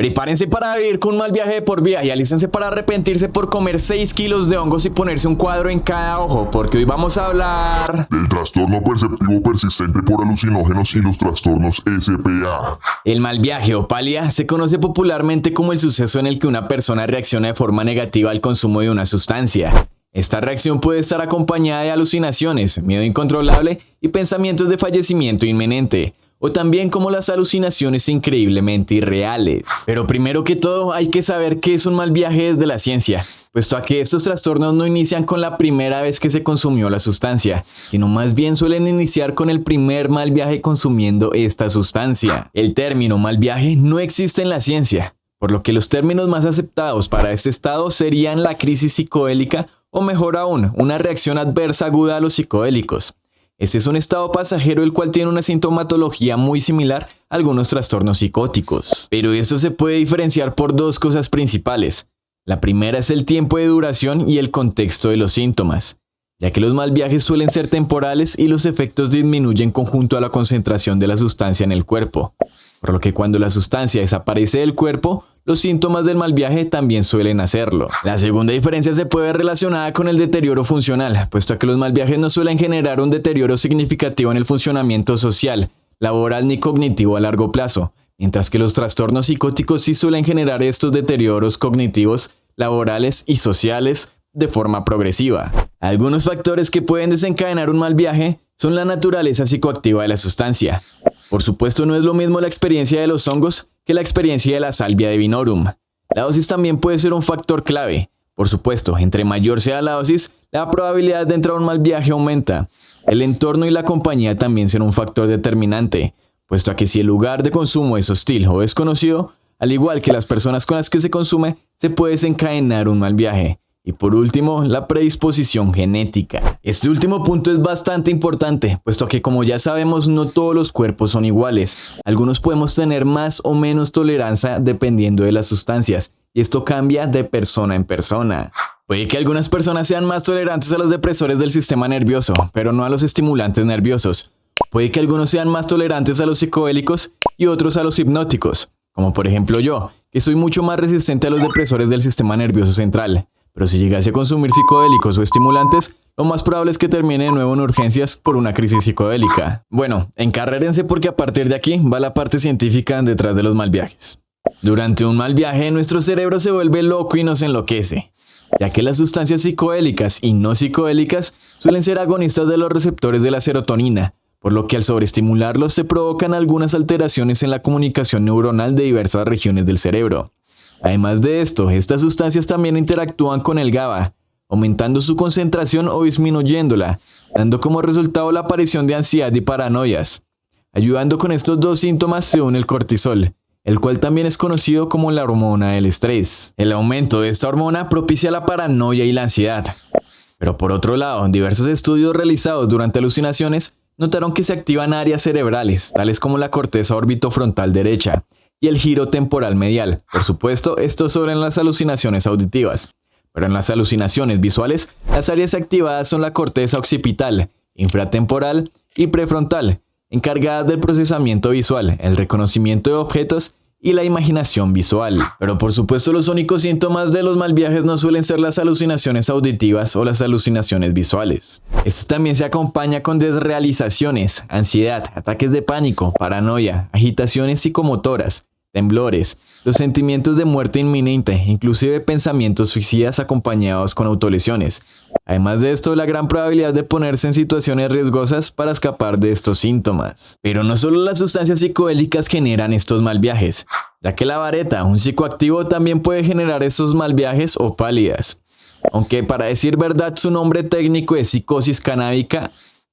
Prepárense para vivir con un mal viaje de por vida y alístense para arrepentirse por comer 6 kilos de hongos y ponerse un cuadro en cada ojo, porque hoy vamos a hablar del trastorno perceptivo persistente por alucinógenos y los trastornos SPA. El mal viaje o pálida se conoce popularmente como el suceso en el que una persona reacciona de forma negativa al consumo de una sustancia. Esta reacción puede estar acompañada de alucinaciones, miedo incontrolable y pensamientos de fallecimiento inminente, o también como las alucinaciones increíblemente irreales. Pero primero que todo hay que saber qué es un mal viaje desde la ciencia, puesto a que estos trastornos no inician con la primera vez que se consumió la sustancia, sino más bien suelen iniciar con el primer mal viaje consumiendo esta sustancia. El término mal viaje no existe en la ciencia, por lo que los términos más aceptados para este estado serían la crisis psicodélica o mejor aún, una reacción adversa aguda a los psicodélicos. Este es un estado pasajero el cual tiene una sintomatología muy similar a algunos trastornos psicóticos. Pero esto se puede diferenciar por dos cosas principales. La primera es el tiempo de duración y el contexto de los síntomas, ya que los mal viajes suelen ser temporales y los efectos disminuyen conjunto a la concentración de la sustancia en el cuerpo. Por lo que cuando la sustancia desaparece del cuerpo, los síntomas del mal viaje también suelen hacerlo. La segunda diferencia se puede ver relacionada con el deterioro funcional, puesto que los mal viajes no suelen generar un deterioro significativo en el funcionamiento social, laboral ni cognitivo a largo plazo, mientras que los trastornos psicóticos sí suelen generar estos deterioros cognitivos, laborales y sociales de forma progresiva. Algunos factores que pueden desencadenar un mal viaje son la naturaleza psicoactiva de la sustancia. Por supuesto, no es lo mismo la experiencia de los hongos que la experiencia de la salvia divinorum. La dosis también puede ser un factor clave. Por supuesto, entre mayor sea la dosis, la probabilidad de entrar a un mal viaje aumenta. El entorno y la compañía también serán un factor determinante, puesto a que si el lugar de consumo es hostil o desconocido, al igual que las personas con las que se consume, se puede desencadenar un mal viaje. Y por último, la predisposición genética. Este último punto es bastante importante, puesto que como ya sabemos no todos los cuerpos son iguales. Algunos podemos tener más o menos tolerancia dependiendo de las sustancias, y esto cambia de persona en persona. Puede que algunas personas sean más tolerantes a los depresores del sistema nervioso, pero no a los estimulantes nerviosos. Puede que algunos sean más tolerantes a los psicodélicos y otros a los hipnóticos, como por ejemplo yo, que soy mucho más resistente a los depresores del sistema nervioso central. Pero si llegase a consumir psicodélicos o estimulantes, lo más probable es que termine de nuevo en urgencias por una crisis psicodélica. Bueno, encarrérense porque a partir de aquí va la parte científica detrás de los mal viajes. Durante un mal viaje, nuestro cerebro se vuelve loco y nos enloquece, ya que las sustancias psicodélicas y no psicodélicas suelen ser agonistas de los receptores de la serotonina, por lo que al sobreestimularlos se provocan algunas alteraciones en la comunicación neuronal de diversas regiones del cerebro. Además de esto, estas sustancias también interactúan con el GABA, aumentando su concentración o disminuyéndola, dando como resultado la aparición de ansiedad y paranoias. Ayudando con estos dos síntomas se une el cortisol, el cual también es conocido como la hormona del estrés. El aumento de esta hormona propicia la paranoia y la ansiedad. Pero por otro lado, diversos estudios realizados durante alucinaciones notaron que se activan áreas cerebrales, tales como la corteza orbitofrontal derecha, y el giro temporal medial. Por supuesto, esto solo en las alucinaciones auditivas. Pero en las alucinaciones visuales, las áreas activadas son la corteza occipital, infratemporal y prefrontal, encargadas del procesamiento visual, el reconocimiento de objetos y la imaginación visual. Pero por supuesto, los únicos síntomas de los mal viajes no suelen ser las alucinaciones auditivas o las alucinaciones visuales. Esto también se acompaña con desrealizaciones, ansiedad, ataques de pánico, paranoia, agitaciones psicomotoras, temblores, los sentimientos de muerte inminente, inclusive pensamientos suicidas acompañados con autolesiones. Además de esto, la gran probabilidad de ponerse en situaciones riesgosas para escapar de estos síntomas. Pero no solo las sustancias psicodélicas generan estos mal viajes, ya que la vareta, un psicoactivo, también puede generar estos mal viajes o pálidas. Aunque para decir verdad su nombre técnico es psicosis canábica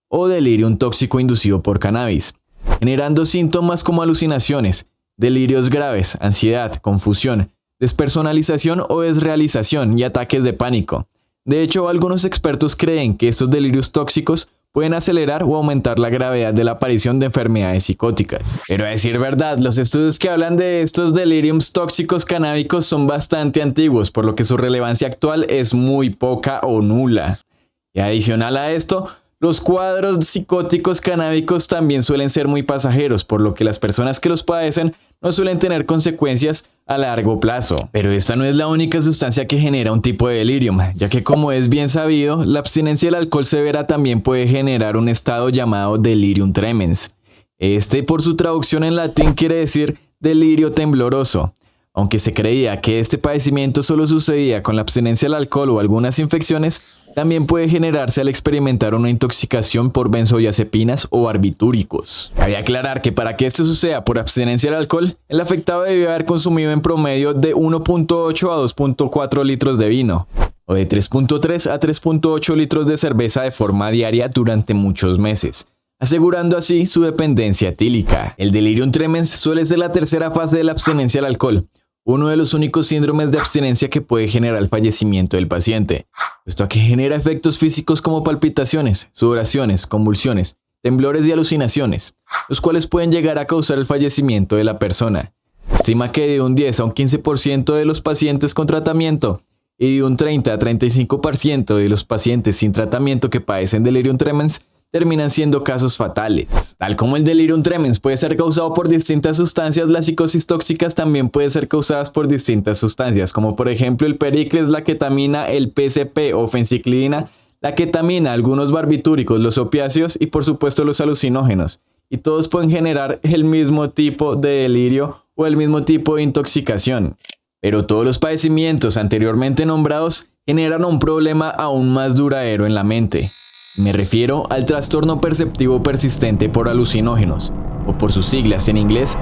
o delirium tóxico inducido por cannabis, generando síntomas como alucinaciones, delirios graves, ansiedad, confusión, despersonalización o desrealización y ataques de pánico. De hecho, algunos expertos creen que estos delirios tóxicos pueden acelerar o aumentar la gravedad de la aparición de enfermedades psicóticas. Pero a decir verdad, los estudios que hablan de estos deliriums tóxicos canábicos son bastante antiguos, por lo que su relevancia actual es muy poca o nula. Y adicional a esto, Los cuadros psicóticos canábicos también suelen ser muy pasajeros, por lo que las personas que los padecen no suelen tener consecuencias a largo plazo. Pero esta no es la única sustancia que genera un tipo de delirium, ya que como es bien sabido, la abstinencia del alcohol severa también puede generar un estado llamado delirium tremens. Este, por su traducción en latín, quiere decir delirio tembloroso. Aunque se creía que este padecimiento solo sucedía con la abstinencia del alcohol o algunas infecciones, también puede generarse al experimentar una intoxicación por benzodiazepinas o barbitúricos. Cabe aclarar que para que esto suceda por abstinencia del alcohol, el afectado debió haber consumido en promedio de 1.8 a 2.4 litros de vino, o de 3.3 a 3.8 litros de cerveza de forma diaria durante muchos meses, asegurando así su dependencia etílica. El delirium tremens suele ser la tercera fase de la abstinencia del alcohol, uno de los únicos síndromes de abstinencia que puede generar el fallecimiento del paciente, puesto a que genera efectos físicos como palpitaciones, sudoraciones, convulsiones, temblores y alucinaciones, los cuales pueden llegar a causar el fallecimiento de la persona. Estima que de un 10 a un 15% de los pacientes con tratamiento y de un 30 a 35% de los pacientes sin tratamiento que padecen delirium tremens terminan siendo casos fatales. Tal como el delirium tremens puede ser causado por distintas sustancias, las psicosis tóxicas también pueden ser causadas por distintas sustancias, como por ejemplo el pericles, la ketamina, el PCP o fenciclidina, la ketamina, algunos barbitúricos, los opiáceos y por supuesto los alucinógenos. Y todos pueden generar el mismo tipo de delirio o el mismo tipo de intoxicación. Pero todos los padecimientos anteriormente nombrados generan un problema aún más duradero en la mente. Me refiero al trastorno perceptivo persistente por alucinógenos, o por sus siglas en inglés,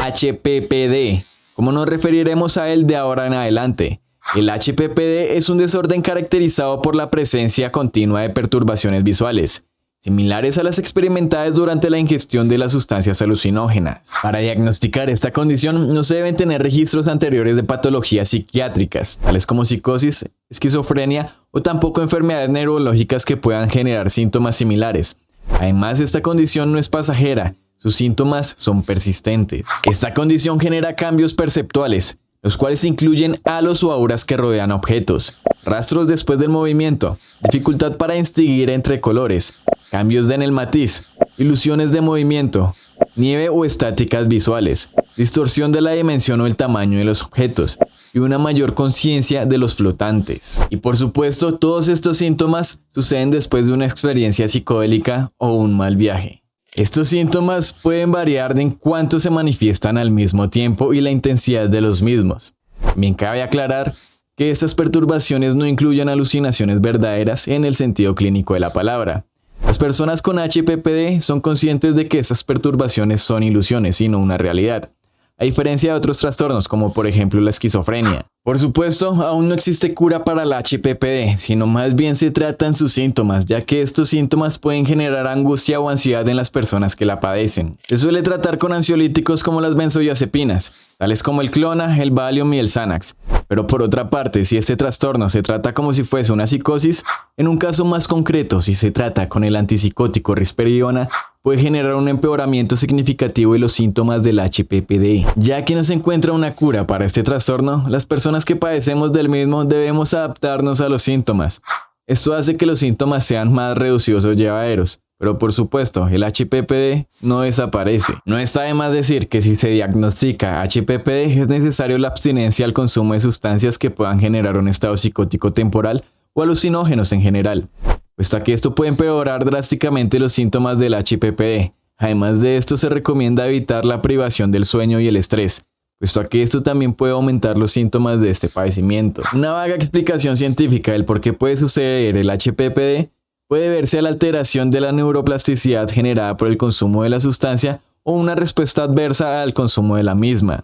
HPPD, como nos referiremos a él de ahora en adelante. El HPPD es un desorden caracterizado por la presencia continua de perturbaciones visuales, similares a las experimentadas durante la ingestión de las sustancias alucinógenas. Para diagnosticar esta condición no se deben tener registros anteriores de patologías psiquiátricas, tales como psicosis, esquizofrenia o tampoco enfermedades neurológicas que puedan generar síntomas similares. Además, esta condición no es pasajera, sus síntomas son persistentes. Esta condición genera cambios perceptuales, los cuales incluyen halos o auras que rodean objetos, rastros después del movimiento, dificultad para distinguir entre colores, cambios en el matiz, ilusiones de movimiento, nieve o estáticas visuales, distorsión de la dimensión o el tamaño de los objetos y una mayor conciencia de los flotantes. Y por supuesto, todos estos síntomas suceden después de una experiencia psicodélica o un mal viaje. Estos síntomas pueden variar en cuánto se manifiestan al mismo tiempo y la intensidad de los mismos. Bien cabe aclarar que estas perturbaciones no incluyen alucinaciones verdaderas en el sentido clínico de la palabra. Las personas con HPPD son conscientes de que estas perturbaciones son ilusiones y no una realidad, a diferencia de otros trastornos como por ejemplo la esquizofrenia. Por supuesto, aún no existe cura para la HPPD, sino más bien se tratan sus síntomas, ya que estos síntomas pueden generar angustia o ansiedad en las personas que la padecen. Se suele tratar con ansiolíticos como las benzodiazepinas, tales como el Clona, el Valium y el Xanax. Pero por otra parte, si este trastorno se trata como si fuese una psicosis, en un caso más concreto, si se trata con el antipsicótico risperidona, puede generar un empeoramiento significativo de los síntomas del HPPD. Ya que no se encuentra una cura para este trastorno, las personas que padecemos del mismo debemos adaptarnos a los síntomas. Esto hace que los síntomas sean más reducidos o llevaderos, pero por supuesto, el HPPD no desaparece. No está de más decir que si se diagnostica HPPD es necesario la abstinencia al consumo de sustancias que puedan generar un estado psicótico temporal o alucinógenos en general, puesto que esto puede empeorar drásticamente los síntomas del HPPD. Además de esto, se recomienda evitar la privación del sueño y el estrés, puesto que esto también puede aumentar los síntomas de este padecimiento. Una vaga explicación científica del por qué puede suceder el HPPD puede verse a la alteración de la neuroplasticidad generada por el consumo de la sustancia o una respuesta adversa al consumo de la misma.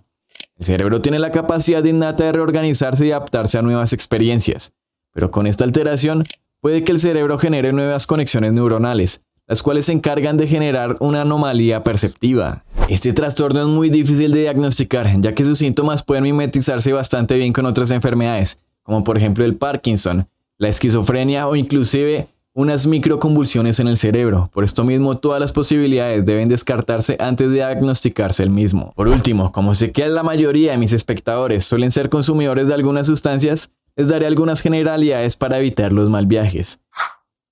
El cerebro tiene la capacidad innata de reorganizarse y adaptarse a nuevas experiencias, pero con esta alteración puede que el cerebro genere nuevas conexiones neuronales, las cuales se encargan de generar una anomalía perceptiva. Este trastorno es muy difícil de diagnosticar, ya que sus síntomas pueden mimetizarse bastante bien con otras enfermedades, como por ejemplo el Parkinson, la esquizofrenia o inclusive unas microconvulsiones en el cerebro. Por esto mismo, todas las posibilidades deben descartarse antes de diagnosticarse el mismo. Por último, como sé que la mayoría de mis espectadores suelen ser consumidores de algunas sustancias, les daré algunas generalidades para evitar los mal viajes.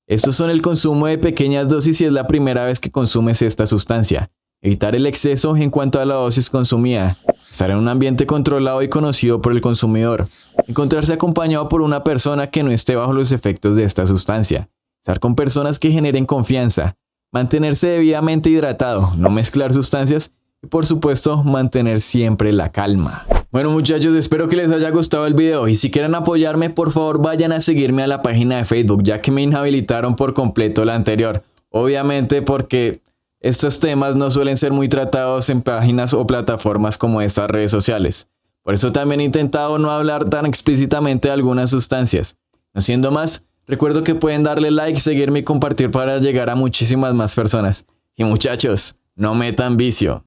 Estos son el consumo de pequeñas dosis si es la primera vez que consumes esta sustancia, evitar el exceso en cuanto a la dosis consumida, estar en un ambiente controlado y conocido por el consumidor, encontrarse acompañado por una persona que no esté bajo los efectos de esta sustancia, estar con personas que generen confianza, mantenerse debidamente hidratado, no mezclar sustancias y por supuesto mantener siempre la calma. Bueno muchachos, espero que les haya gustado el video y si quieren apoyarme por favor vayan a seguirme a la página de Facebook ya que me inhabilitaron por completo la anterior. Obviamente porque estos temas no suelen ser muy tratados en páginas o plataformas como estas redes sociales. Por eso también he intentado no hablar tan explícitamente de algunas sustancias. No siendo más, recuerdo que pueden darle like, seguirme y compartir para llegar a muchísimas más personas. Y muchachos, no metan vicio.